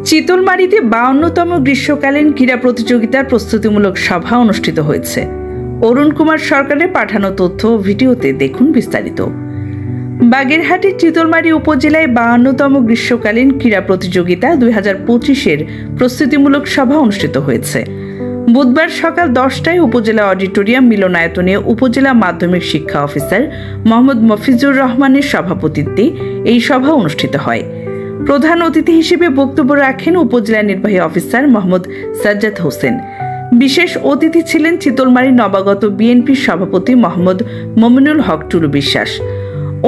চিতলমারীতে 52তম গ্রীষ্মকালীন ক্রীড়া প্রতিযোগিতার প্রস্তুতিমূলক সভা অনুষ্ঠিত হয়েছে। অরুণ কুমার সরকারের পাঠানো তথ্য ও ভিডিওতে দেখুন বিস্তারিত। বাগেরহাটের চিতলমারী উপজেলায় 52তম গ্রীষ্মকালীন ক্রীড়া প্রতিযোগিতা 2025-এর প্রস্তুতিমূলক সভা অনুষ্ঠিত হয়েছে। বুধবার সকাল 10টায় উপজেলা অডিটোরিয়াম মিলনায়তনে উপজেলা মাধ্যমিক শিক্ষা অফিসার মোহাম্মদ মফিজুর রহমানের সভাপতিত্বে এই সভা অনুষ্ঠিত হয়। প্রধান অতিথি হিসেবে বক্তব্য রাখেন উপজেলা নির্বাহী অফিসার মোহাম্মদ সাজ্জাদ হোসেন। বিশেষ অতিথি ছিলেন চিতলমারী নবাগত বিএনপির সভাপতি মোহাম্মদ মমিনুল হক টুলু বিশ্বাস।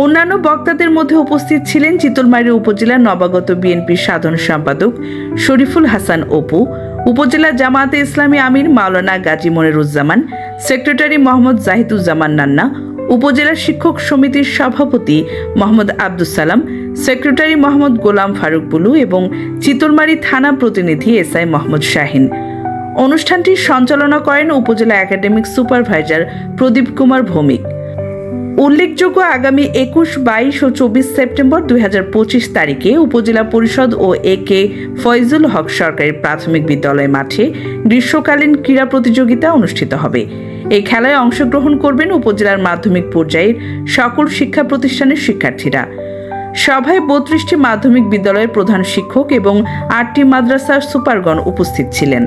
অন্যান্য বক্তাদের মধ্যে উপস্থিত ছিলেন চিতলমারী উপজেলা নবাগত বিএনপির সাধারণ সম্পাদক শরীফুল হাসান অপু, উপজেলা জামায়াতে ইসলামী আমির মাওলানা গাজী মনিরুজ্জামান, সেক্রেটারি মোহাম্মদ জাহিদুজ্জামান নান্না, উপজেলা শিক্ষক সমিতির সভাপতি মোহাম্মদ আব্দুস সালাম, সেক্রেটারি মোহাম্মদ গোলাম ফারুক বুলু এবং চিতলমারী থানা প্রতিনিধি এসআই মোহাম্মদ শাহিন। অনুষ্ঠানটি সঞ্চালনা করেন উপজেলা একাডেমিক সুপারভাইজার প্রদীপ কুমার ভৌমিক। উল্লেখযোগ্য, আগামী 21, 22 ও 24 সেপ্টেম্বর 2025 তারিখে উপজেলা পরিষদ ও এ.কে ফয়জুল হক সরকারি প্রাথমিক বিদ্যালয় মাঠে গ্রীষ্মকালীন ক্রীড়া প্রতিযোগিতা অনুষ্ঠিত হবে। এই খেলায় অংশগ্রহণ করবেন উপজেলার মাধ্যমিক পর্যায়ের সকল শিক্ষা প্রতিষ্ঠানের শিক্ষার্থীরা। সভায় 32টি মাধ্যমিক বিদ্যালয়ের প্রধান শিক্ষক এবং 8টি মাদ্রাসার সুপারগণ উপস্থিত ছিলেন।